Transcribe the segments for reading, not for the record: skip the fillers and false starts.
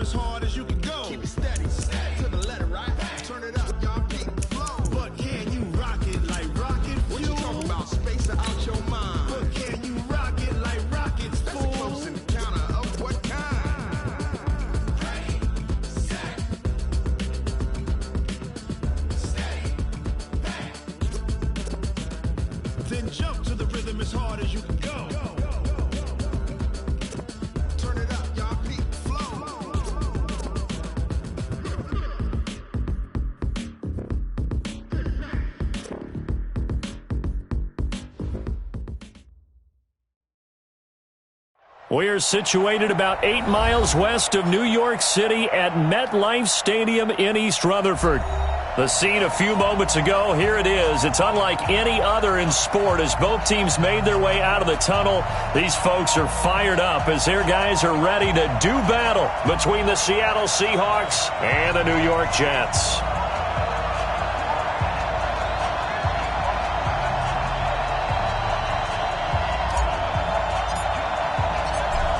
as hard as you can go. Keep it steady, steady to the letter, right? Turn it up, y'all keep the flow. But can you rock it like rocket fuel? What you talking about? Space out your mind. But can you rock it like rockets, fool? That's a close encounter of what kind? Ready, set, steady, bang. Then jump to the rhythm as hard as you can go. Turn it up, y'all keep the flow. We're situated about 8 miles west of New York City at MetLife Stadium in East Rutherford. The scene a few moments ago, here it is. It's unlike any other in sport as both teams made their way out of the tunnel. These folks are fired up as their guys are ready to do battle between the Seattle Seahawks and the New York Jets.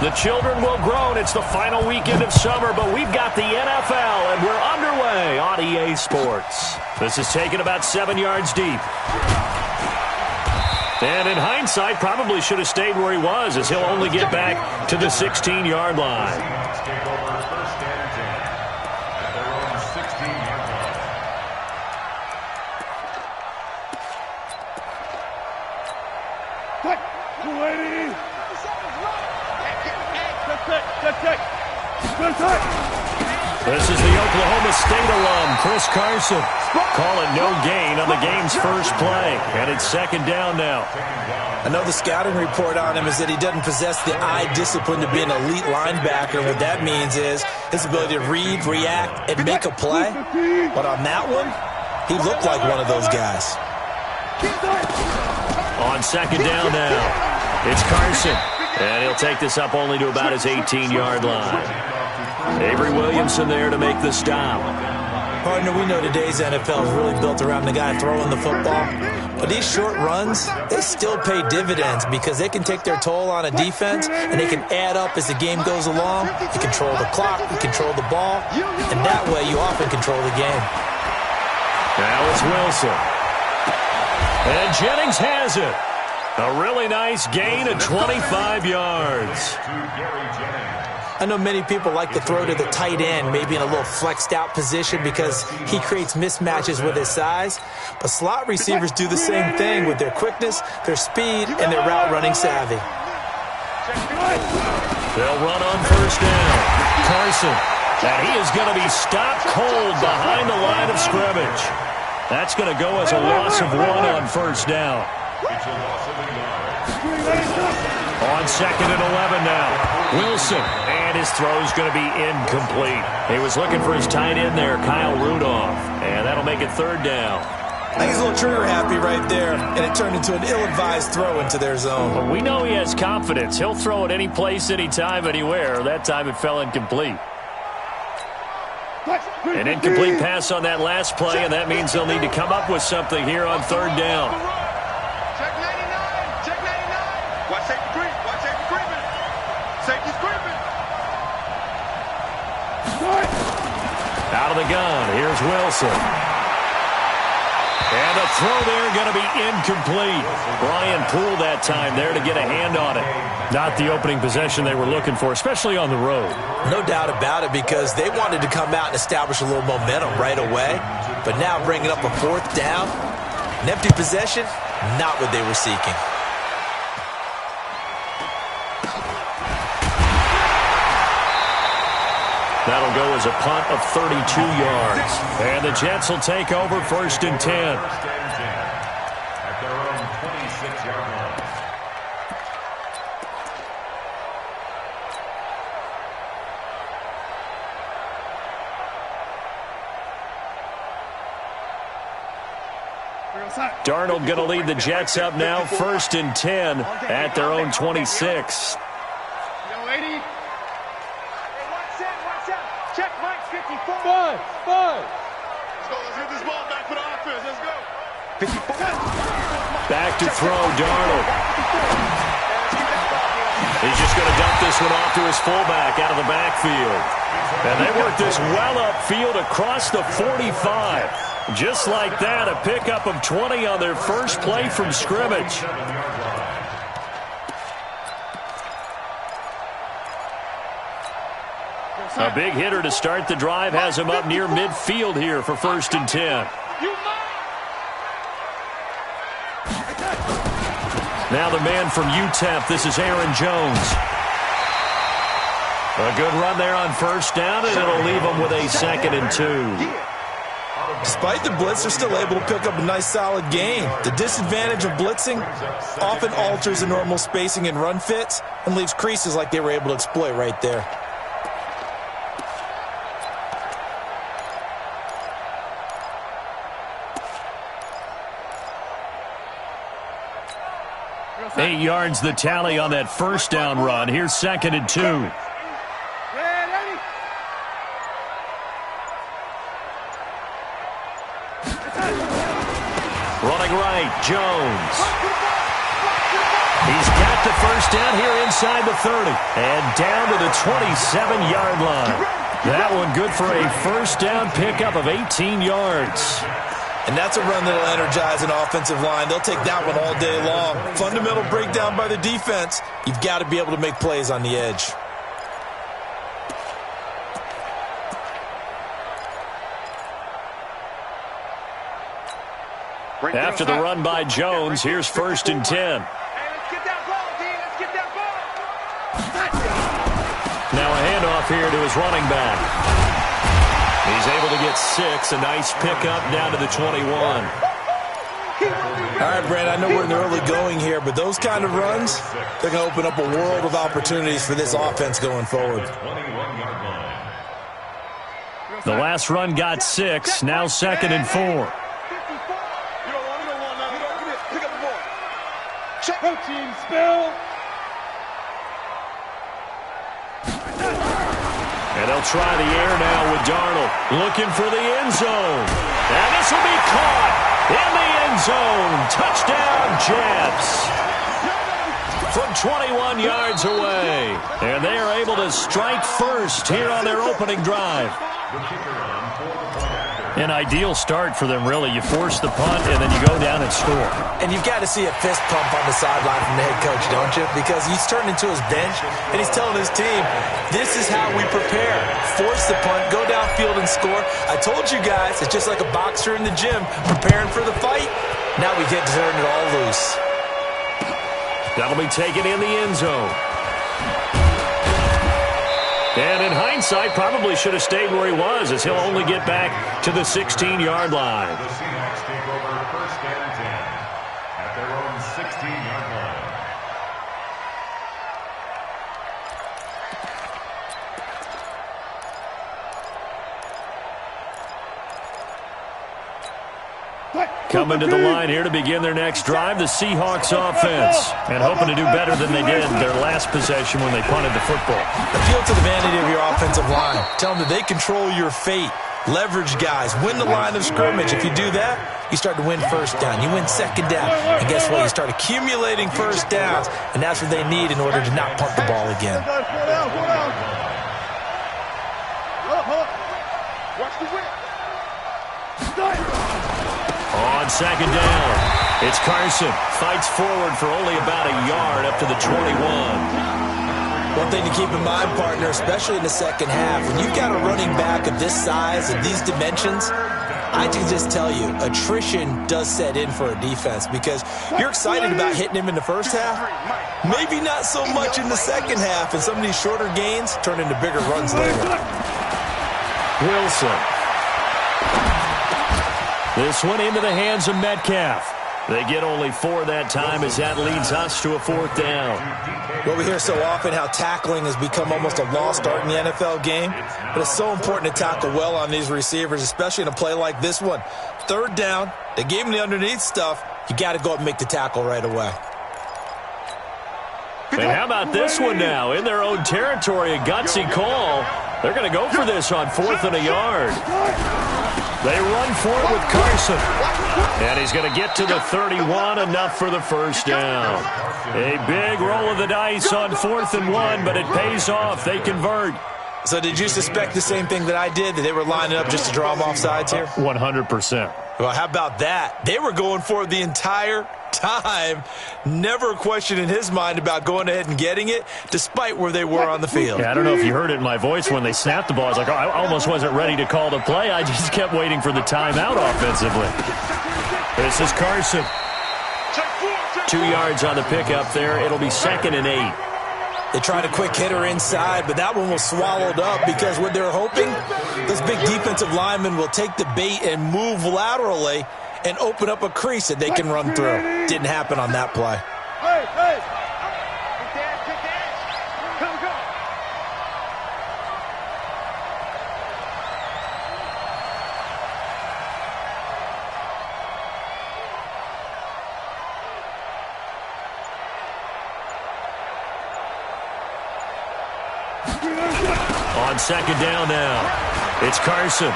The children will groan. It's the final weekend of summer, but we've got the NFL, and we're underway on EA Sports. This is taken about 7 yards deep. And in hindsight, probably should have stayed where he was, as he'll only get back to the 16-yard line. This is the Oklahoma State alum, Chris Carson. Call it no gain on the game's first play. And it's second down now. I know the scouting report on him is that he doesn't possess the eye discipline to be an elite linebacker. What that means is his ability to read, react, and make a play. But on that one, he looked like one of those guys. On second down now, it's Carson. And he'll take this up only to about his 18-yard line. Avery Williamson there to make the stop. Partner, we know today's NFL is really built around the guy throwing the football. But these short runs, they still pay dividends because they can take their toll on a defense and they can add up as the game goes along. You control the clock, you control the ball, and that way you often control the game. Now it's Wilson. And Jennings has it. A really nice gain of 25 yards. I know many people like to throw to the tight end, maybe in a little flexed out position because he creates mismatches with his size. But slot receivers do the same thing with their quickness, their speed, and their route running savvy. They'll run on first down. Carson. And he is going to be stopped cold behind the line of scrimmage. That's going to go as a loss of 1 on first down. On second and 11 now. Wilson. And his throw's going to be incomplete. He was looking for his tight end there, Kyle Rudolph. And that'll make it third down. I think he's a little trigger happy right there. And it turned into an ill-advised throw into their zone. Well, we know he has confidence. He'll throw it any place, anytime, anywhere. That time it fell incomplete. An incomplete pass on that last play, and that means they'll need to come up with something here on third down. Check 99. Check 99. Watch safety creep. Watch safety creeping. Safety's creeping. Out of the gun. Here's Wilson. And the throw there going to be incomplete. Brian Poole that time there to get a hand on it. Not the opening possession they were looking for, especially on the road. No doubt about it, because they wanted to come out and establish a little momentum right away. But now bringing up a fourth down, an empty possession, not what they were seeking. That'll go as a punt of 32 yards. And the Jets will take over first and 10. At their own 26-yard line. Darnold going to lead the Jets up now, first and 10 at their own 26. Check Mike 54. Five. Let's go. Let's get this ball back for the offense. Let's go. 54. Back to throw, Darnold. He's just going to dump this one off to his fullback out of the backfield. And they work this well upfield across the 45. Just like that, a pickup of 20 on their first play from scrimmage. A big hitter to start the drive has him up near midfield here for 1st and 10. Now the man from UTEP, this is Aaron Jones. A good run there on 1st down, and it'll leave them with a 2nd and 2. Despite the blitz, they're still able to pick up a nice, solid gain. The disadvantage of blitzing often alters the normal spacing and run fits and leaves creases like they were able to exploit right there. Eight yards the tally on that 1st down run. Here's 2nd and 2. Running right, Jones. He's got the 1st down here inside the 30. And down to the 27-yard line. That one good for a 1st down pickup of 18 yards. And that's a run that'll energize an offensive line. They'll take that one all day long. Fundamental breakdown by the defense. You've got to be able to make plays on the edge. After the run by Jones, here's 1st and 10. Now a handoff here to his running back. He's able to get 6. A nice pickup down to the 21. All right, Brand, I know we're in the early going here, but those kind of runs, they're going to open up a world of opportunities for this offense going forward. The last run got 6. Now 2nd and 4. Coaching spill. And they'll try the air now with Darnold. Looking for the end zone. And this will be caught in the end zone. Touchdown, Jets. From 21 yards away. And they are able to strike first here on their opening drive. An ideal start for them, really. You force the punt, and then you go down and score. And you've got to see a fist pump on the sideline from the head coach, don't you? Because he's turned into his bench, and he's telling his team, this is how we prepare. Force the punt, go downfield and score. I told you guys, it's just like a boxer in the gym preparing for the fight. Now we get to turn it all loose. That'll be taken in the end zone. And in hindsight, probably should have stayed where he was, as he'll only get back to the 16-yard line. The Seahawks take over 1st and 10 at their own 16-yard line. Coming to the line here to begin their next drive, the Seahawks offense. And hoping to do better than they did in their last possession when they punted the football. Appeal to the vanity of your offensive line. Tell them that they control your fate. Leverage guys. Win the line of scrimmage. If you do that, you start to win 1st down. You win 2nd down. And guess what? You start accumulating 1st downs. And that's what they need in order to not punt the ball again. Watch the whip. On 2nd down, it's Carson. Fights forward for only about a yard up to the 21. One thing to keep in mind, partner, especially in the 2nd half, when you've got a running back of this size and these dimensions, I can just tell you, attrition does set in for a defense because you're excited about hitting him in the 1st half. Maybe not so much in the 2nd half, and some of these shorter gains turn into bigger runs later. Wilson. This one into the hands of Metcalf. They get only 4 that time as that leads us to a 4th down. Well, we hear so often how tackling has become almost a lost art in the NFL game, but it's so important to tackle well on these receivers, especially in a play like this one. 3rd down, they gave him the underneath stuff. You got to go up and make the tackle right away. And how about this one now? In their own territory, a gutsy call. They're going to go for this on 4th and a yard. They run for it with Carson. And he's going to get to the 31, enough for the first down. A big roll of the dice on 4th and 1, but it pays off. They convert. So did you suspect the same thing that I did, that they were lining up just to draw them off sides here? 100%. Well, how about that? They were going for it the entire time. Never a question in his mind about going ahead and getting it, despite where they were on the field. Yeah, I don't know if you heard it in my voice when they snapped the ball. I was like, oh, I almost wasn't ready to call the play. I just kept waiting for the timeout offensively. This is Carson. 2 yards on the pickup there. It'll be 2nd and 8. They tried a quick hitter inside, but that one was swallowed up because what they're hoping, those big defensive linemen will take the bait and move laterally and open up a crease that they can run through. Didn't happen on that play. On 2nd down now, it's Carson.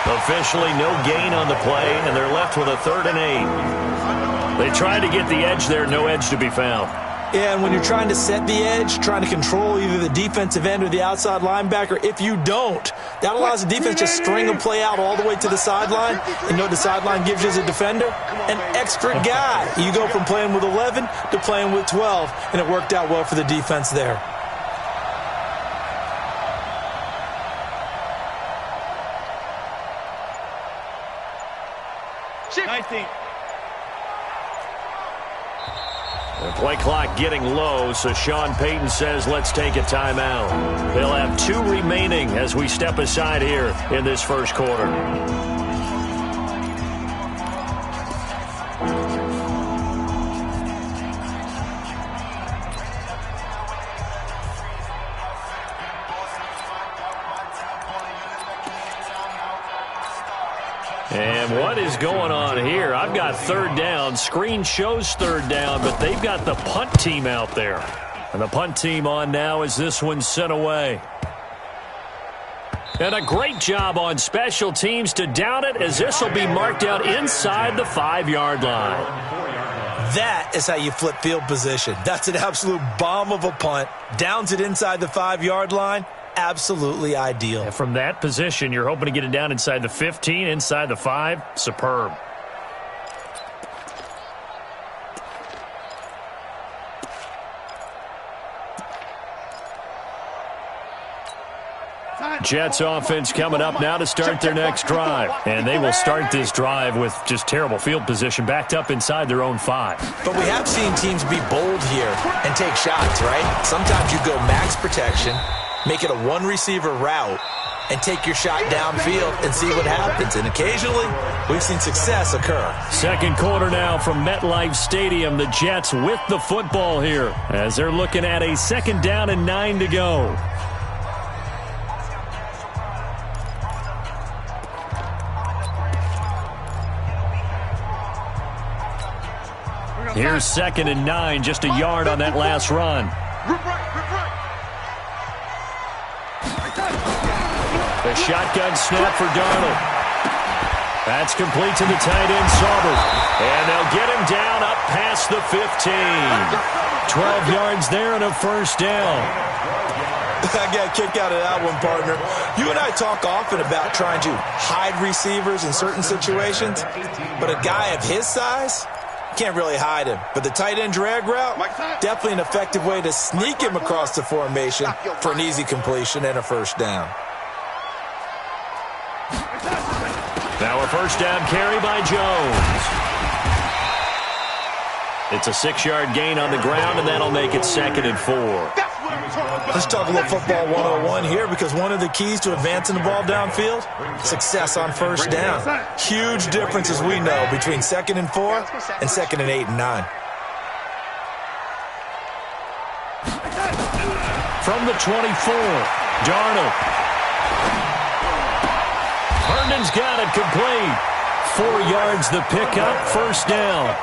Officially no gain on the play, and they're left with a 3rd and 8. They tried to get the edge there, no edge to be found. Yeah, and when you're trying to set the edge, trying to control either the defensive end or the outside linebacker, if you don't, that allows the defense to string a play out all the way to the sideline. And you know what the sideline gives you as a defender? An extra guy. You go from playing with 11 to playing with 12, and it worked out well for the defense there. The play clock getting low, so Sean Payton says let's take a timeout. They'll have 2 remaining as we step aside here in this first quarter. And what is going on here? I've got 3rd down. Screen shows 3rd down, but they've got the punt team out there. And the punt team on now as this one's sent away. And a great job on special teams to down it, as this will be marked out inside the 5-yard line. That is how you flip field position. That's an absolute bomb of a punt. Downs it inside the 5-yard line. Absolutely ideal. And from that position, you're hoping to get it down inside the 15, inside the 5. Superb. Jets offense coming up now to start their next drive. And they will start this drive with just terrible field position, backed up inside their own 5. But we have seen teams be bold here and take shots, right? Sometimes you go max protection, make it a 1-receiver route, and take your shot downfield and see what happens. And occasionally, we've seen success occur. Second quarter now from MetLife Stadium. The Jets with the football here as they're looking at a 2nd down and 9 to go. Here's 2nd and 9, just a yard on that last run. The shotgun snap for Darnold. That's complete to the tight end, Sauber. And they'll get him down up past the 15. 12 yards there and a first down. I got a kick out of that one, partner. You and I talk often about trying to hide receivers in certain situations, but a guy of his size can't really hide him. But the tight end drag route, definitely an effective way to sneak him across the formation for an easy completion and a first down. Now a first down carry by Jones. It's a 6-yard gain on the ground, and that'll make it 2nd and 4. Let's talk a little football 101 here, because one of the keys to advancing the ball downfield, success on first down. Huge difference, as we know, between 2nd and 4 and 2nd and 8 and 9. From the 24, Darnold. Herndon's got it complete. 4 yards the pickup, first down.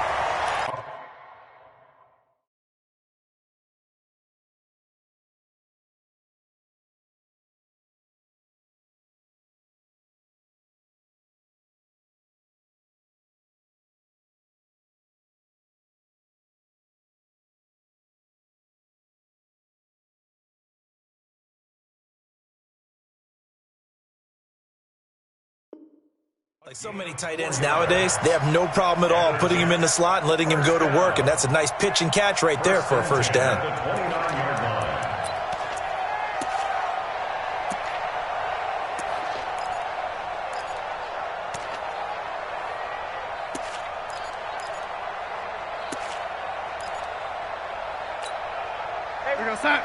Like so many tight ends nowadays, they have no problem at all putting him in the slot and letting him go to work, and that's a nice pitch and catch right there for a first down. Here we go, son.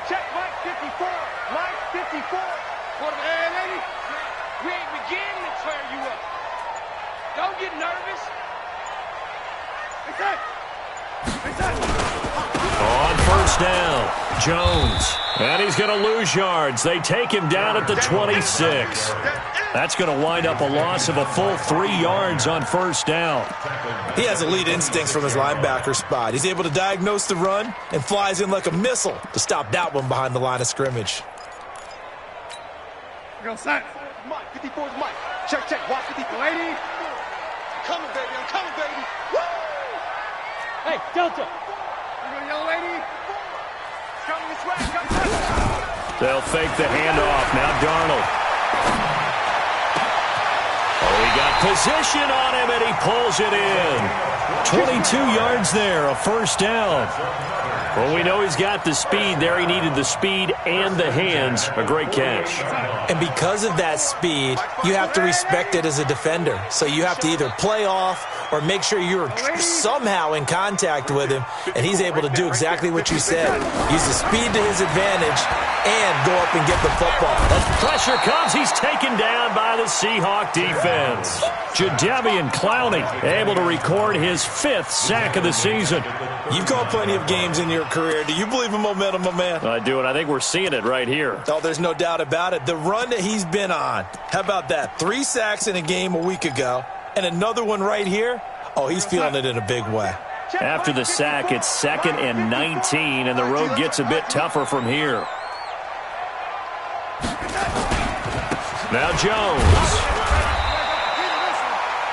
Check Mike 54. Mike 54. Hey, lady. We ain't beginning to tear you up. Don't get nervous. On first down, Jones. And he's going to lose yards. They take him down at the 26. That's going to wind up a loss of a full 3 yards on first down. He has elite instincts from his linebacker spot. He's able to diagnose the run and flies in like a missile to stop that one behind the line of scrimmage. Go, son. Mike, 54 is Mike. Check, watch 54. Lady. I'm coming, baby. Woo! Hey, Delta. You go, young lady. Coming this way. They'll fake the handoff. Now Darnold. Oh, he got position on him, and he pulls it in. 22 yards there, a first down. Well, we know he's got the speed there. He needed the speed and the hands. A great catch. And because of that speed, you have to respect it as a defender. So you have to either play off or make sure you're somehow in contact with him, and he's able to do exactly what you said. Use the speed to his advantage and go up and get the football. As pressure comes, he's taken down by the Seahawk defense. Jadeveon Clowney able to record his 5th sack of the season. You've called plenty of games in your career. Do you believe in momentum, my man? I do, and I think we're seeing it right here. Oh, there's no doubt about it. The run that he's been on, how about that? 3 sacks in a game a week ago, and another one right here. Oh, he's feeling it in a big way. After the sack, it's 2nd and 19, and the road gets a bit tougher from here. Now Jones.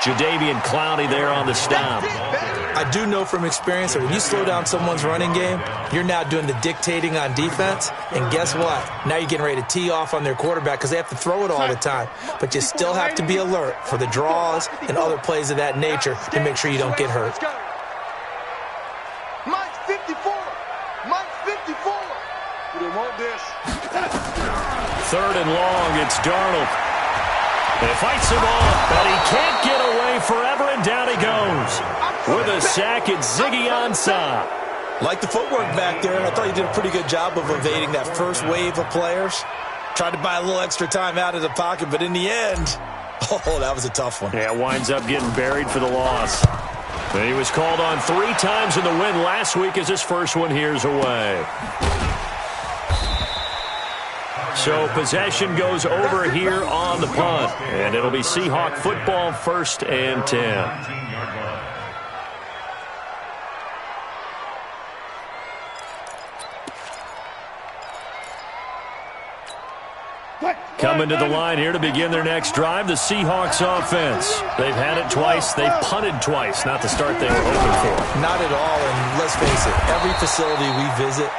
Jadeveon Clowney there on the stop. I do know from experience that when you slow down someone's running game, you're now doing the dictating on defense. And guess what? Now you're getting ready to tee off on their quarterback because they have to throw it all the time. But you still have to be alert for the draws and other plays of that nature to make sure you don't get hurt. Mike 54. Mike 54. We don't want this. 3rd and long, it's Darnold. He fights him off, but he can't get away forever, and down he goes. With a sack, it's Ziggy Ansah. Like the footwork back there, and I thought he did a pretty good job of evading that first wave of players. Tried to buy a little extra time out of the pocket, but in the end, oh, that was a tough one. Yeah, winds up getting buried for the loss. He was called on 3 times in the win last week as his first one here's away. So possession goes over here on the punt, and it'll be Seahawk football, 1st and 10. Coming to the line here to begin their next drive, the Seahawks offense. They've had it twice. They've punted twice. Not the start they were hoping for. Not at all, and let's face it, every facility we visit,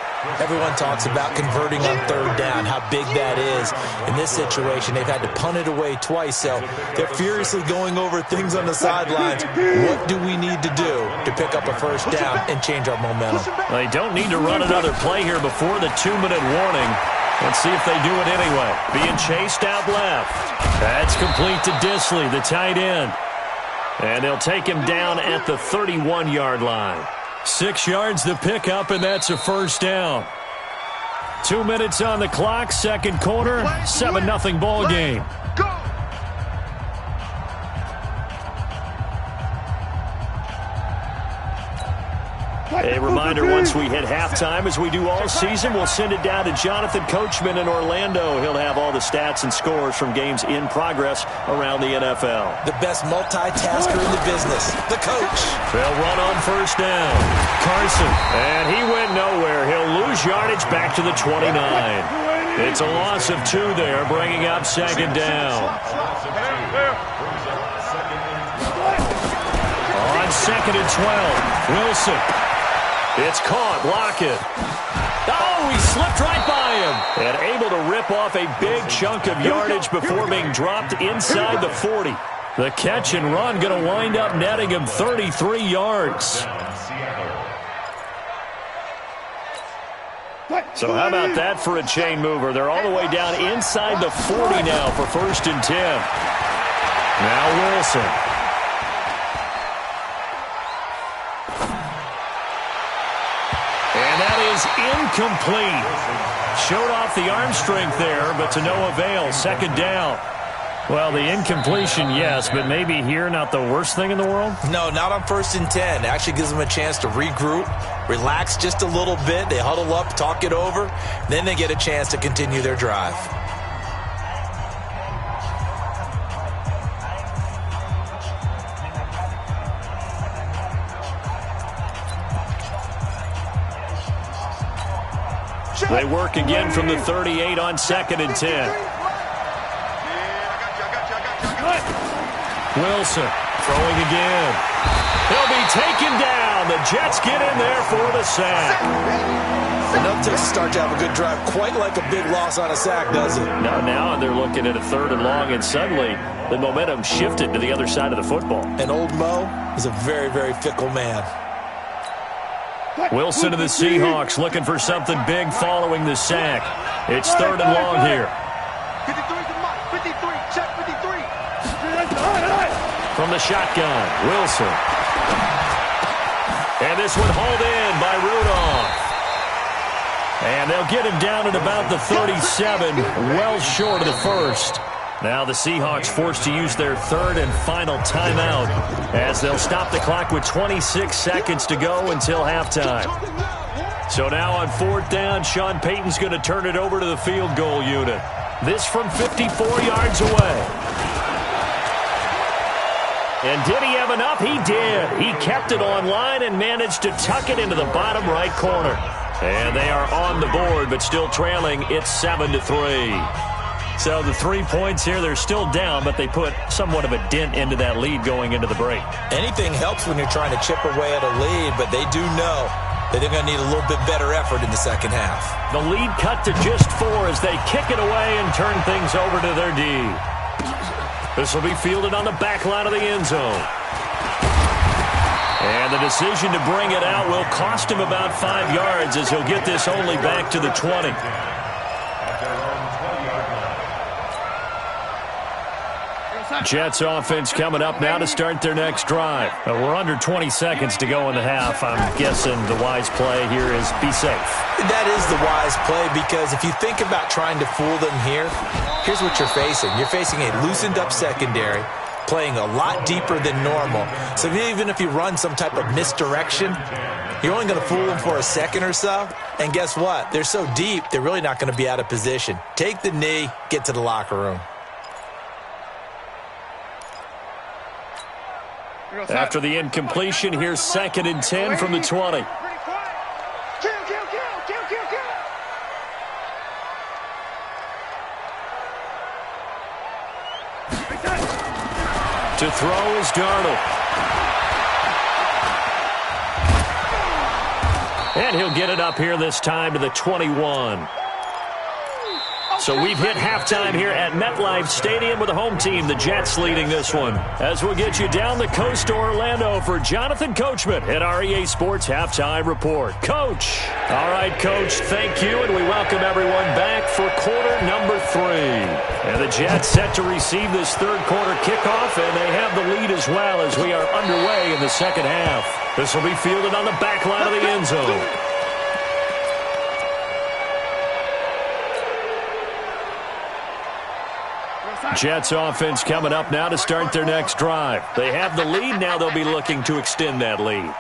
everyone talks about converting on 3rd down, how big that is. In this situation, they've had to punt it away twice, so they're furiously going over things on the sidelines. What do we need to do to pick up a first down and change our momentum? Well, they don't need to run another play here before the 2-minute warning. Let's see if they do it anyway. Being chased out left. That's complete to Disley, the tight end. And they'll take him down at the 31-yard line. 6 yards the pickup, and that's a first down. 2 minutes on the clock, 2nd quarter, 7-0 ball game. A reminder, once we hit halftime, as we do all season, we'll send it down to Jonathan Coachman in Orlando. He'll have all the stats and scores from games in progress around the NFL. The best multitasker in the business, the coach. They'll run on first down. Carson, and he went nowhere. He'll lose yardage back to the 29. It's a loss of 2 there, bringing up 2nd down. On 2nd and 12, Wilson. It's caught. Lockett. Oh, he slipped right by him. And able to rip off a big chunk of yardage before being dropped inside the 40. The catch and run going to wind up netting him 33 yards. So how about that for a chain mover? They're all the way down inside the 40 now for 1st and 10. Now Wilson. And that is incomplete. Showed off the arm strength there, but to no avail. 2nd down. Well, the incompletion, yes, but maybe here not the worst thing in the world? No, not on 1st and 10. It actually gives them a chance to regroup, relax just a little bit. They huddle up, talk it over. Then they get a chance to continue their drive. They work again from the 38 on 2nd and 10. Wilson throwing again. He'll be taken down. The Jets get in there for the sack. Enough to start to have a good drive. Quite like a big loss on a sack, does it? No, now they're looking at a 3rd and long, and suddenly the momentum shifted to the other side of the football. And old Mo is a very, very fickle man. Wilson to the Seahawks looking for something big following the sack. It's 3rd and long here. 53, check 53. From the shotgun, Wilson. And this one hauled in by Rudolph. And they'll get him down at about the 37, well short of the 1st. Now the Seahawks forced to use their 3rd and final timeout as they'll stop the clock with 26 seconds to go until halftime. So now on 4th down, Sean Payton's going to turn it over to the field goal unit. This from 54 yards away. And did he have enough? He did. He kept it on line and managed to tuck it into the bottom right corner. And they are on the board, but still trailing. It's 7-3. So the 3 points here, they're still down, but they put somewhat of a dent into that lead going into the break. Anything helps when you're trying to chip away at a lead, but they do know that they're going to need a little bit better effort in the second half. The lead cut to just 4 as they kick it away and turn things over to their D. This will be fielded on the back line of the end zone. And the decision to bring it out will cost him about 5 yards as he'll get this only back to the 20. Jets offense coming up now to start their next drive. We're under 20 seconds to go in the half. I'm guessing the wise play here is be safe. That is the wise play because if you think about trying to fool them here, here's what you're facing. You're facing a loosened up secondary, playing a lot deeper than normal. So even if you run some type of misdirection, you're only going to fool them for a second or so. And guess what? They're so deep, they're really not going to be out of position. Take the knee, get to the locker room. After the incompletion, here's 2nd and 10 from the 20. To throw is Darnold. And he'll get it up here this time to the 21. So we've hit halftime here at MetLife Stadium with the home team, the Jets, leading this one. As we'll get you down the coast to Orlando for Jonathan Coachman at REA Sports Halftime Report. Coach. All right, Coach, thank you, and we welcome everyone back for quarter number 3. And the Jets set to receive this third quarter kickoff, and they have the lead as well as we are underway in the second half. This will be fielded on the back line of the end zone. Jets offense coming up now to start their next drive. They have the lead. Now they'll be looking to extend that lead.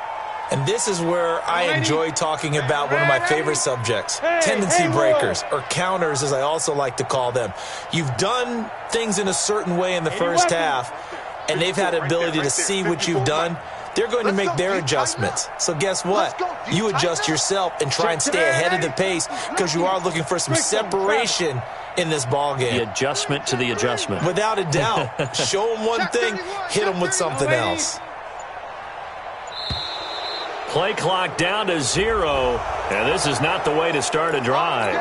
And this is where I enjoy talking about one of my favorite subjects, tendency breakers, or counters as I also like to call them. You've done things in a certain way in the first half, and they've had the ability to see what you've done. They're going to make their adjustments. So guess what? You adjust yourself and try and stay ahead of the pace because you are looking for some separation in this ball game. The adjustment to the adjustment. Without a doubt. Show them one thing, hit them with something else. Play clock down to 0, and this is not the way to start a drive.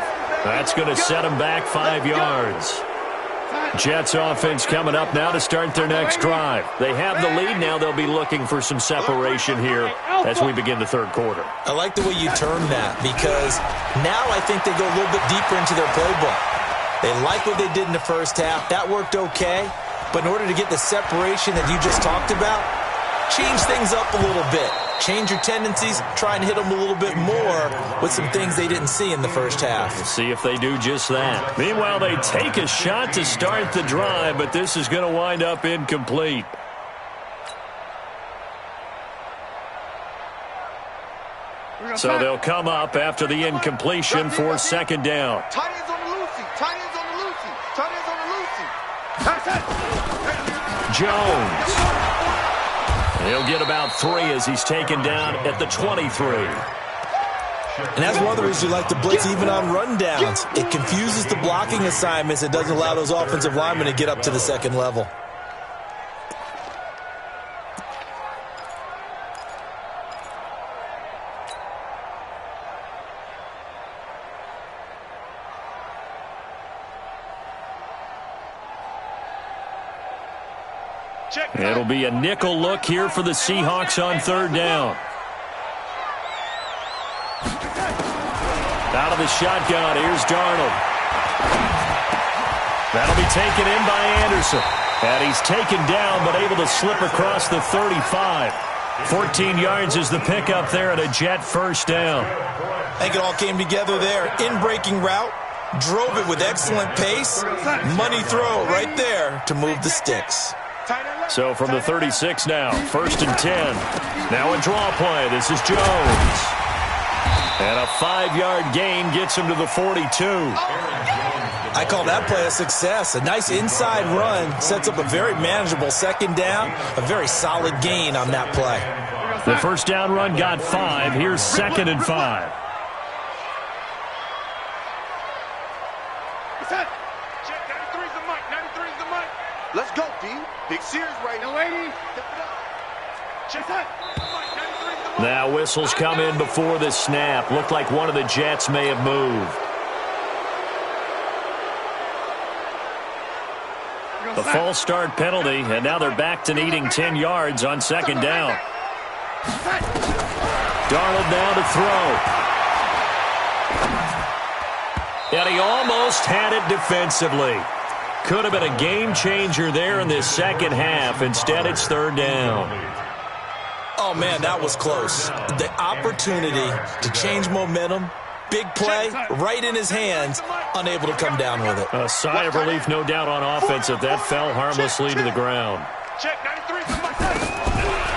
That's going to set them back 5 yards. Jets offense coming up now to start their next drive. They have the lead now. They'll be looking for some separation here as we begin the third quarter. I like the way you term that, because now I think they go a little bit deeper into their playbook. They like what they did in the first half. That worked okay. But in order to get the separation that you just talked about, change things up a little bit. Change your tendencies, try and hit them a little bit more with some things they didn't see in the first half. We'll see if they do just that. Meanwhile, they take a shot to start the drive, but this is going to wind up incomplete. So they'll come up after the incompletion for second down. Tight ends on the Lucy. Tight ends on the Lucy. Tight ends on the Lucy. Jones. He'll get about 3 as he's taken down at the 23. And that's one of the reasons you like to blitz even on rundowns. It confuses the blocking assignments. It doesn't allow those offensive linemen to get up to the second level. It'll be a nickel look here for the Seahawks on third down. Out of the shotgun, here's Darnold. That'll be taken in by Anderson. And he's taken down, but able to slip across the 35. 14 yards is the pickup there at a Jet first down. I think it all came together there. In-breaking route, drove it with excellent pace. Money throw right there to move the sticks. So from the 36 now, 1st and 10. Now a draw play. This is Jones. And a 5-yard gain gets him to the 42. I call that play a success. A nice inside run sets up a very manageable second down. A very solid gain on that play. The first down run got 5. Here's 2nd and 5. Let's go, D. Big Sears right now, lady. Now whistles come in before the snap. Looked like one of the Jets may have moved. The false start penalty, and now they're back to needing 10 yards on second down. Darnold now to throw. And he almost had it defensively. Could have been a game changer there in this second half. Instead, it's third down. Oh, man, that was close. The opportunity to change momentum, big play, right in his hands, unable to come down with it. A sigh of relief, no doubt, on offense if that fell harmlessly to the ground.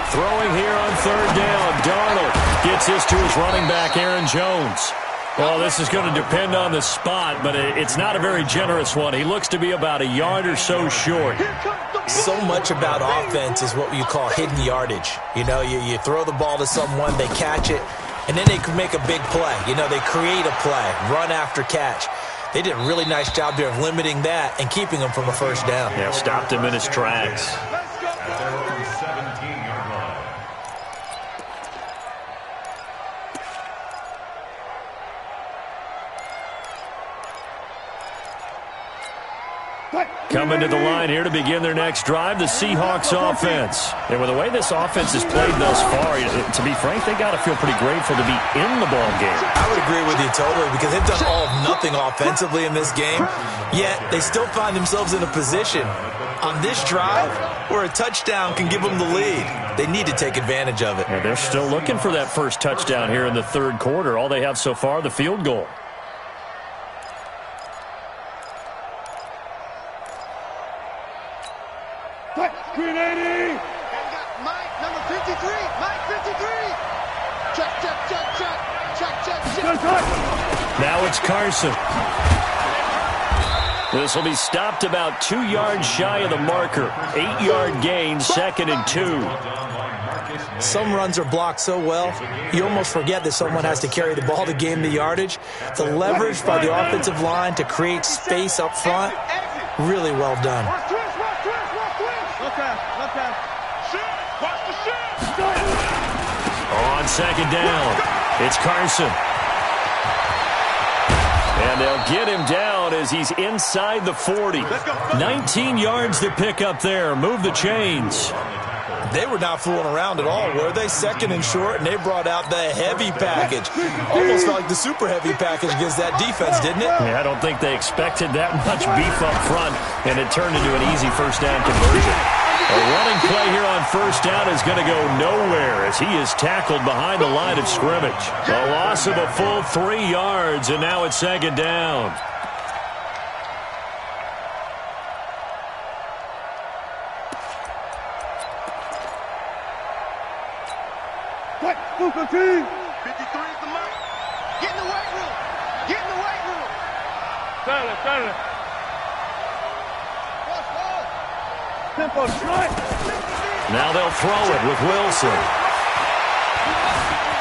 Throwing here on third down. Darnold gets this to his running back, Aaron Jones. Well, this is going to depend on the spot, but it's not a very generous one. He looks to be about a yard or so short. So much about offense is what you call hidden yardage. You know, you throw the ball to someone, they catch it, and then they can make a big play. You know, they create a play, run after catch. They did a really nice job there of limiting that and keeping him from a first down. Yeah, stopped him in his tracks. Coming to the line here to begin their next drive, the Seahawks offense. And with the way this offense has played thus far, to be frank, they got to feel pretty grateful to be in the ball game. I would agree with you totally, because they've done all of nothing offensively in this game, yet they still find themselves in a position on this drive where a touchdown can give them the lead. They need to take advantage of it. And they're still looking for that first touchdown here in the third quarter. All they have so far, the field goal. Green 80. Mike, number 53. Mike, 53. Check. Now it's Carson. This will be stopped about 2 yards shy of the marker. 8-yard gain, 2nd and 2. Some runs are blocked so well, you almost forget that someone has to carry the ball to gain the yardage. The leverage by the offensive line to create space up front, really well done. On second down, it's Carson. And And they'll get him down as he's inside the 40. 19 yards to pick up there. Move the chains. They were not fooling around at all, were they? Second and short, and they brought out the heavy package. Almost felt like the super heavy package against that defense, didn't it? Yeah, I don't think they expected that much beef up front, and it turned into an easy first down conversion. A running play here on first down is going to go nowhere as he is tackled behind the line of scrimmage. A loss of a full 3 yards, and now it's second down. What? 53 is the mark. Get in the weight room. Get in the weight room. Silent. Tempo strike. Now they'll throw it with Wilson.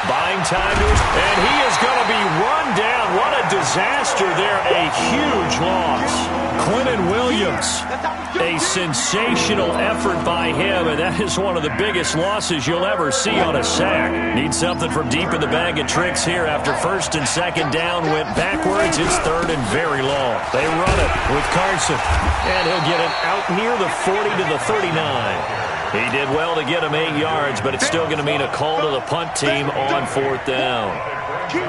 Buying time to it, and he is going to be run down. What a disaster there. A huge loss. Quinton Williams, a sensational effort by him, and that is one of the biggest losses you'll ever see on a sack. Need something from deep in the bag of tricks here after first and second down went backwards. It's third and very long. They run it with Carson, and he'll get it out near the 40 to the 39. He did well to get him 8 yards, but it's still going to mean a call to the punt team on fourth down.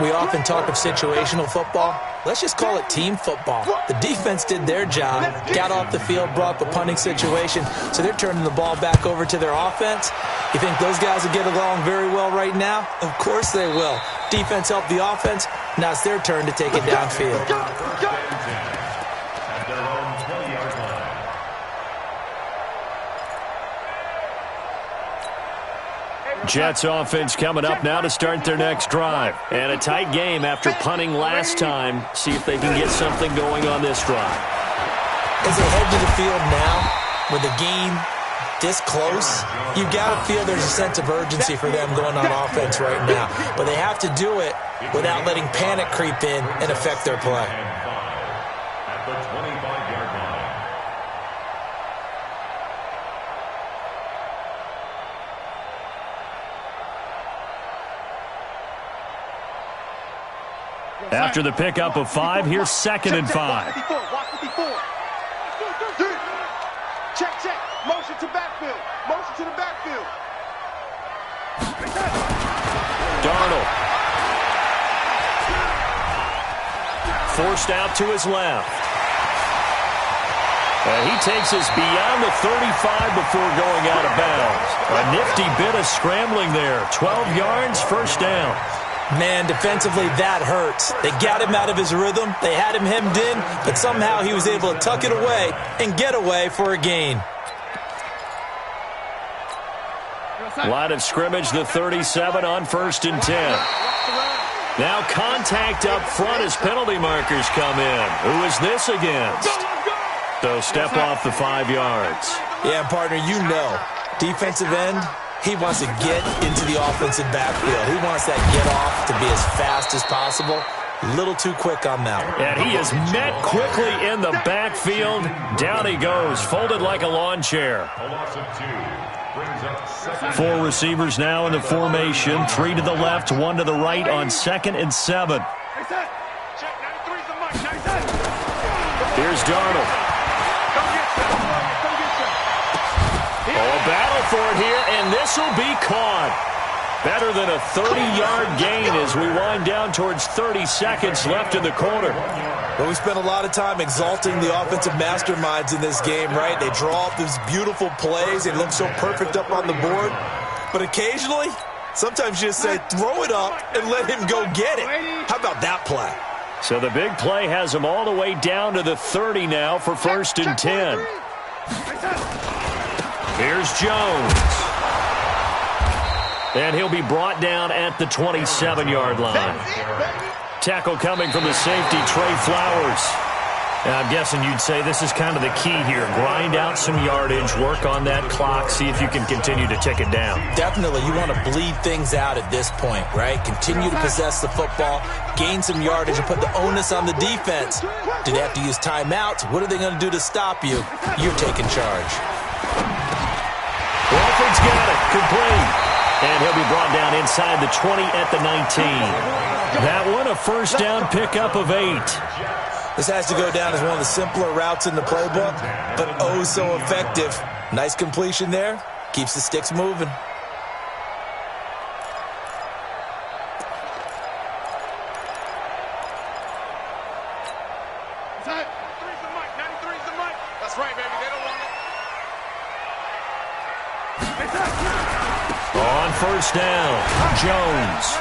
We often talk of situational football. Let's just call it team football. The defense did their job, got off the field, brought the punting situation, so they're turning the ball back over to their offense. You think those guys will get along very well right now? Of course they will. Defense helped the offense. Now it's their turn to take it downfield. At their own 20-yard line. Jets offense coming up now to start their next drive. And a tight game after punting last time. See if they can get something going on this drive. As they head to the field now, with the game this close, you've got to feel there's a sense of urgency for them going on offense right now. But they have to do it without letting panic creep in and affect their play. At the 25-yard line. After the pickup of 5, here's second and 5. Watch the before. Check. Motion to backfield. Motion to the backfield. Darnold. Forced out to his left. He takes us beyond the 35 before going out of bounds. A nifty bit of scrambling there. 12 yards, first down. Man, defensively, that hurts. They got him out of his rhythm. They had him hemmed in, but somehow he was able to tuck it away and get away for a gain. Line of scrimmage, the 37 on first and 10. Now contact up front as penalty markers come in. Who is this against? So step off the 5 yards. Yeah, partner, you know, defensive end, he wants to get into the offensive backfield. He wants that get off to be as fast as possible. A little too quick on that one. And he is met quickly in the backfield. Down he goes, folded like a lawn chair. A loss of 2. Brings up second. 4 receivers now in the formation. 3 to the left, 1 to the right on second and 7. Here's Darnold. Oh, a battle for it here, and this will be caught. Better than a 30-yard gain as we wind down towards 30 seconds left in the quarter. Well, we spent a lot of time exalting the offensive masterminds in this game, right? They draw up these beautiful plays. They look so perfect up on the board. But occasionally, sometimes you just say, throw it up and let him go get it. How about that play? So the big play has him all the way down to the 30 now for first and 10. Here's Jones. And he'll be brought down at the 27-yard line. Tackle coming from the safety, Trey Flowers. And I'm guessing you'd say this is kind of the key here. Grind out some yardage, work on that clock, see if you can continue to tick it down. Definitely. You want to bleed things out at this point, right? Continue to possess the football, gain some yardage, and put the onus on the defense. Do they have to use timeouts? What are they going to do to stop you? You're taking charge. Walford's got it. Complete. And he'll be brought down inside the 20 at the 19. That one, a first down pickup of 8. This has to go down as one of the simpler routes in the playbook, but oh so effective. Nice completion there. Keeps the sticks moving. That's right, baby. They don't want it. On first down, Jones.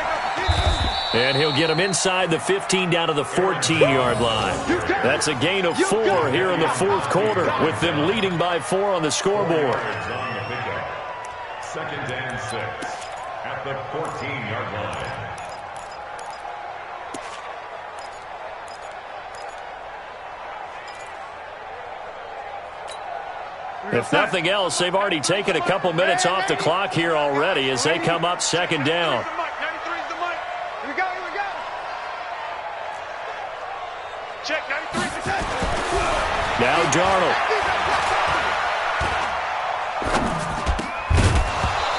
And he'll get him inside the 15 down to the 14-yard line. That's a gain of 4 here in the fourth quarter, with them leading by 4 on the scoreboard. Second and 6 at the 14-yard line. If nothing else, they've already taken a couple minutes off the clock here already as they come up second down. Now Darnold.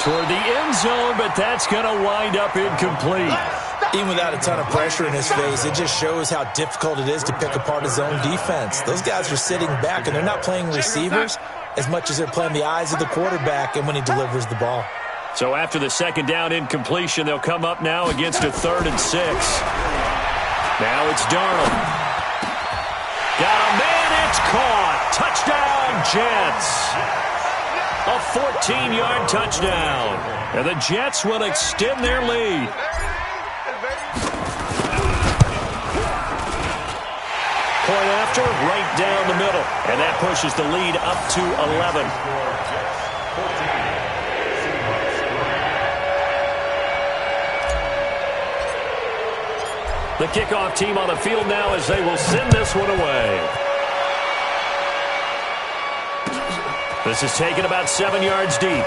Toward the end zone, but that's going to wind up incomplete. Even without a ton of pressure in his face, it just shows how difficult it is to pick apart his own defense. Those guys are sitting back, and they're not playing receivers as much as they're playing the eyes of the quarterback and when he delivers the ball. So after the second down incompletion, they'll come up now against a 3rd and 6. Now it's Darnold. Got a man, it's caught. Touchdown, Jets. A 14-yard touchdown. And the Jets will extend their lead. Point after, right down the middle. And that pushes the lead up to 11. The kickoff team on the field now as they will send this one away. This is taken about 7 yards deep.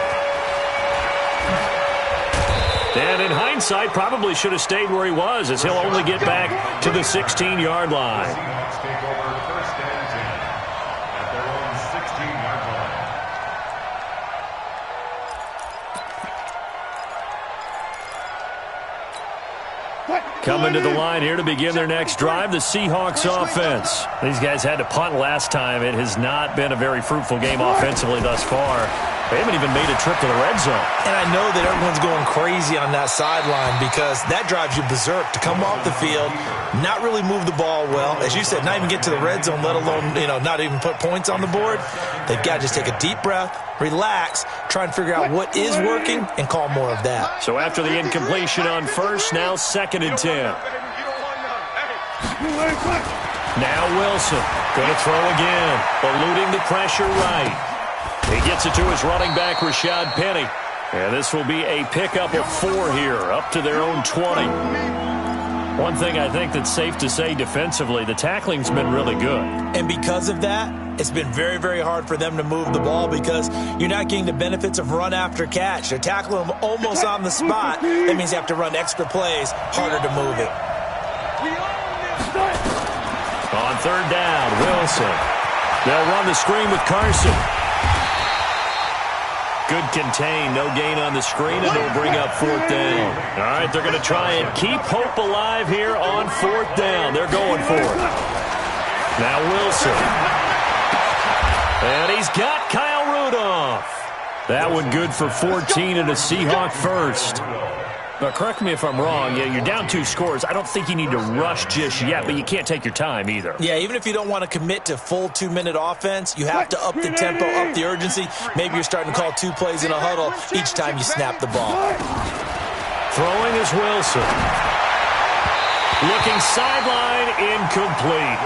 And in hindsight, probably should have stayed where he was, as he'll only get back to the 16-yard line. Seahawks take over first and 10 at their own 16-yard line. Coming to the line here to begin their next drive, the Seahawks offense. These guys had to punt last time. It has not been a very fruitful game offensively thus far. They haven't even made a trip to the red zone. And I know that everyone's going crazy on that sideline because that drives you berserk to come off the field, not really move the ball well. As you said, not even get to the red zone, let alone, not even put points on the board. They've got to just take a deep breath, relax, try and figure out what is working, and call more of that. So after the incompletion on first, now 2nd and 10. Now Wilson, going to throw again, eluding the pressure right. He gets it to his running back, Rashad Penny. And this will be a pickup of 4 here, up to their own 20. One thing I think that's safe to say defensively, the tackling's been really good. And because of that, it's been very, very hard for them to move the ball because you're not getting the benefits of run after catch. They're tackling them almost on the spot. That means you have to run extra plays, harder to move it. On 3rd down, Wilson. They'll run the screen with Carson. Good contain, no gain on the screen, and they'll bring up 4th down. All right, they're going to try and keep hope alive here on 4th down. They're going for it. Now Wilson. And he's got Kyle Rudolph. That one good for 14 and a Seahawk first. But correct me if I'm wrong. Yeah, you're down 2 scores. I don't think you need to rush just yet, but you can't take your time either. Yeah, even if you don't want to commit to full 2-minute offense, you have to up the tempo, up the urgency. Maybe you're starting to call 2 plays in a huddle each time you snap the ball. Throwing is Wilson. Looking sideline, incomplete.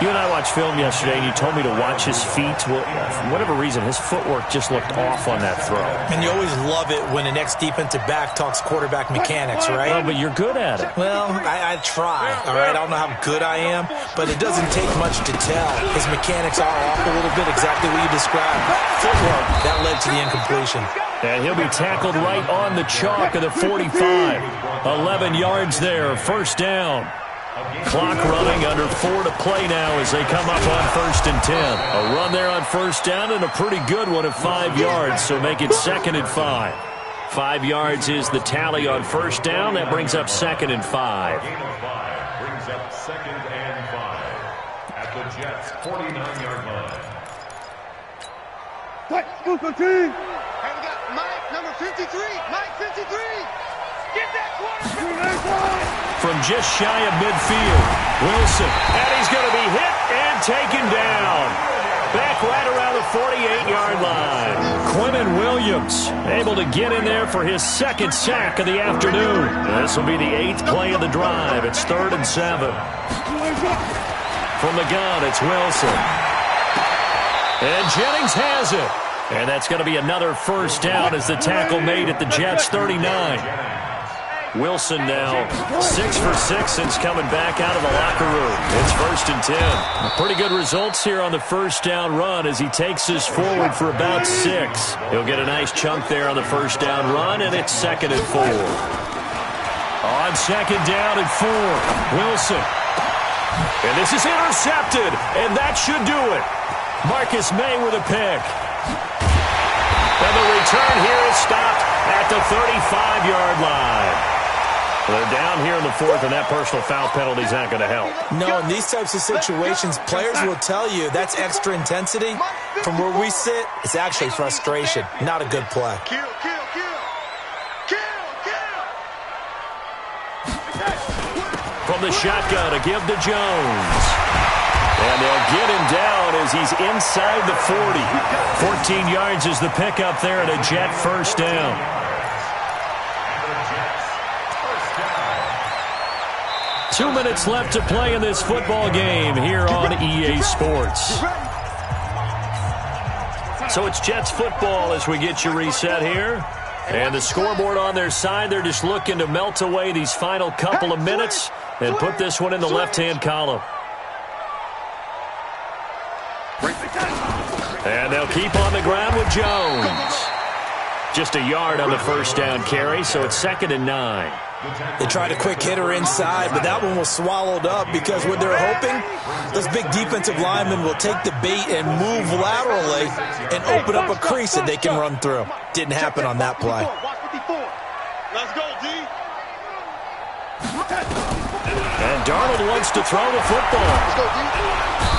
You and I watched film yesterday, and you told me to watch his feet. Well, for whatever reason, his footwork just looked off on that throw. And you always love it when the next defensive back talks quarterback mechanics, right? Well, but you're good at it. Well, I try, all right? I don't know how good I am, but it doesn't take much to tell. His mechanics are off a little bit, exactly what you described. Footwork, that led to the incompletion. And he'll be tackled right on the chalk of the 45. 11 yards there, first down. Clock running, under 4 to play now as they come up on 1st and 10. A run there on 1st down and a pretty good one at 5 yards, so make it 2nd and 5. 5 yards is the tally on first down. That brings up 2nd and 5. Gain of 5 brings up 2nd and 5 at the Jets' 49-yard line. Hey, we got Mike, number 53. Mike, 53. Get that quarterback. From just shy of midfield, Wilson, and he's going to be hit and taken down. Back right around the 48-yard line. Quinnen Williams able to get in there for his 2nd sack of the afternoon. This will be the 8th play of the drive. It's 3rd and 7. From the gun, it's Wilson. And Jennings has it. And that's going to be another first down as the tackle made at the Jets' 39. Wilson now 6 for 6 since coming back out of the locker room. It's 1st and 10. Pretty good results here on the first down run as he takes us forward for about 6. He'll get a nice chunk there on the first down run, and it's 2nd and 4. On 2nd down and 4, Wilson. And this is intercepted, and that should do it. Marcus May with a pick. And the return here is stopped at the 35-yard line. They're down here in the 4th, and that personal foul penalty is not going to help. No, in these types of situations, players will tell you that's extra intensity. From where we sit, it's actually frustration. Not a good play. Kill, kill, kill. Kill, kill. From the shotgun, a give to Jones. And they'll get him down as he's inside the 40. 14 yards is the pickup there at a Jet first down. 2 minutes left to play in this football game here on EA Sports. So it's Jets football as we get you reset here. And the scoreboard on their side, they're just looking to melt away these final couple of minutes and put this one in the left-hand column. And they'll keep on the ground with Jones. Just a yard on the first down carry, so it's 2nd and 9. They tried a quick hitter inside, but that one was swallowed up because what they're hoping, those big defensive linemen will take the bait and move laterally and open up a crease that they can run through. Didn't happen on that play. Let's go, D. And Darnold wants to throw the football.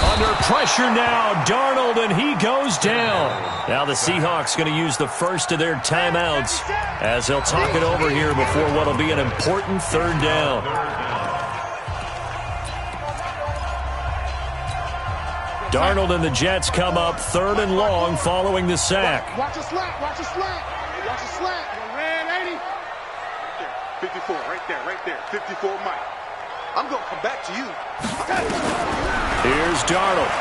Under pressure now, Darnold, and he goes down. Now the Seahawks going to use the first of their timeouts as they'll talk it over here before what will be an important 3rd down. Darnold and the Jets come up 3rd and long following the sack. Watch a slant, watch a slant. Watch a slant. Red 80. 54, right there. 54, Mike. I'm going to come back to you. Here's Darnold.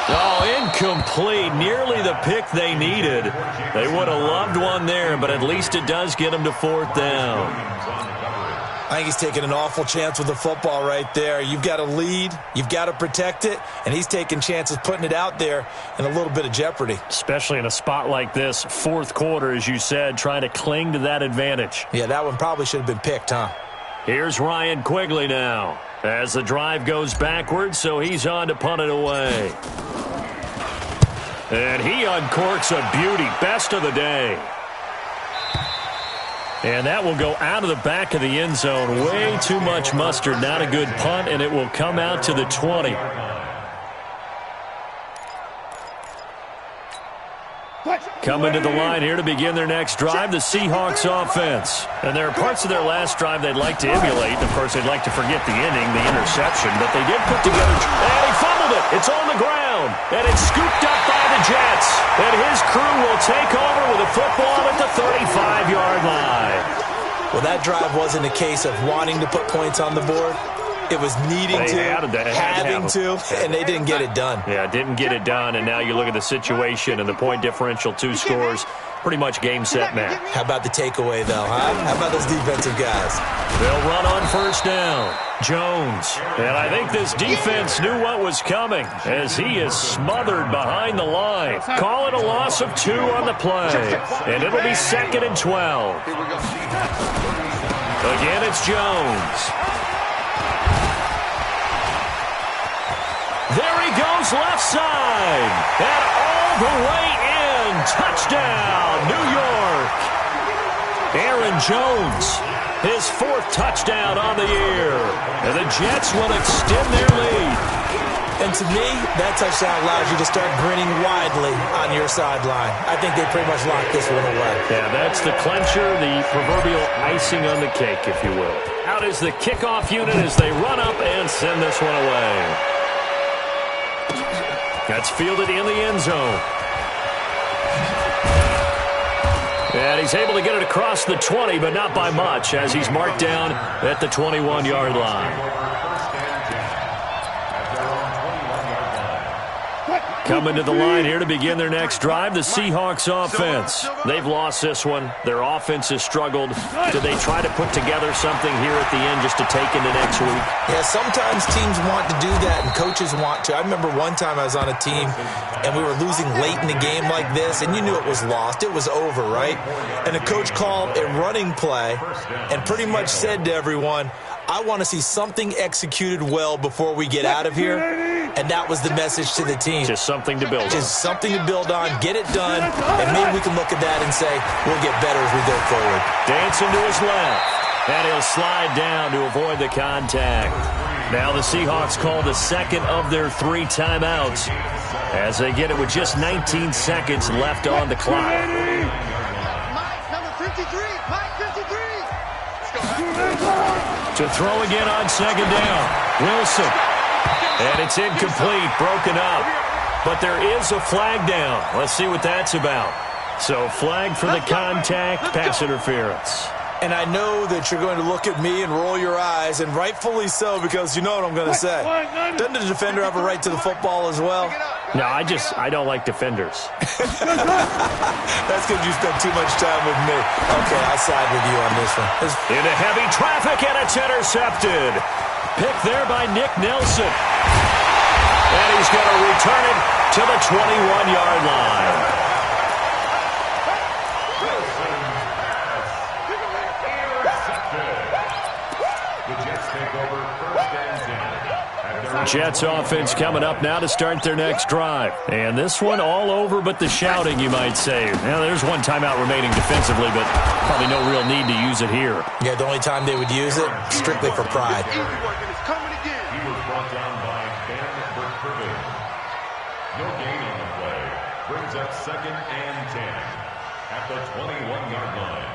Oh, incomplete. Nearly the pick they needed. They would have loved one there, but at least it does get them to 4th down. I think he's taking an awful chance with the football right there. You've got to lead, you've got to protect it, and he's taking chances putting it out there in a little bit of jeopardy. Especially in a spot like this, 4th quarter, as you said, trying to cling to that advantage. Yeah, that one probably should have been picked, huh? Here's Ryan Quigley now as the drive goes backwards, so he's on to punt it away. And he uncorks a beauty, best of the day. And that will go out of the back of the end zone. Way too much mustard. Not a good punt, and it will come out to the 20. Coming to the line here to begin their next drive, the Seahawks offense. And there are parts of their last drive they'd like to emulate. Of course, they'd like to forget the inning, the interception. But they did put together, and he fumbled it. It's on the ground, and it's scooped up by the Jets. And his crew will take over with a football at the 35-yard line. Well, that drive wasn't a case of wanting to put points on the board. It was needing having to, and they didn't get it done. Yeah, didn't get it done, and now you look at the situation and the point differential, 2 scores, pretty much game, set, match. How about the takeaway, though, huh? How about those defensive guys? They'll run on first down. Jones. And I think this defense knew what was coming as he is smothered behind the line. Call it a loss of 2 on the play. And it'll be 2nd and 12. Again, it's Jones. There he goes left side. And all the way in and touchdown, New York. Aaron Jones, his 4th touchdown on the year. And the Jets will extend their lead. And to me, that touchdown allows you to start grinning widely on your sideline. I think they pretty much locked this one away. Yeah, that's the clincher, the proverbial icing on the cake, if you will. Out is the kickoff unit as they run up and send this one away. That's fielded in the end zone. And he's able to get it across the 20, but not by much, as he's marked down at the 21-yard line. Coming to the line here to begin their next drive, the Seahawks offense. They've lost this one. Their offense has struggled. Do they try to put together something here at the end just to take into next week? Yeah, sometimes teams want to do that and coaches want to. I remember one time I was on a team and we were losing late in the game like this, and you knew it was lost. It was over, right? And the coach called a running play and pretty much said to everyone, I want to see something executed well before we get out of here. And that was the message to the team. Just something to build on. Just something to build on, get it done, and maybe we can look at that and say, we'll get better as we go forward. Dancing to his left. And he'll slide down to avoid the contact. Now the Seahawks call the second of their 3 timeouts as they get it with just 19 seconds left on the clock. Mike, number 53. Mike, 53. To throw again on second down. Wilson. And it's incomplete, broken up. But there is a flag down. Let's see what that's about. So flag for the contact, pass interference. And I know that you're going to look at me and roll your eyes, and rightfully so, because you know what I'm going to say. Doesn't the defender have a right to the football as well? No, I don't like defenders. That's because you spent too much time with me. Okay, I'll side with you on this one. Into heavy traffic, and it's intercepted. Picked there by Nick Nelson. And he's going to return it to the 21-yard line. Jets offense coming up now to start their next drive. And this one all over but the shouting, you might say. Now, there's one timeout remaining defensively, but probably no real need to use it here. Yeah, the only time they would use it, strictly for pride. He was brought down by Ben Burkirby. No gain on the play. Brings up 2nd and 10 at the 21-yard line.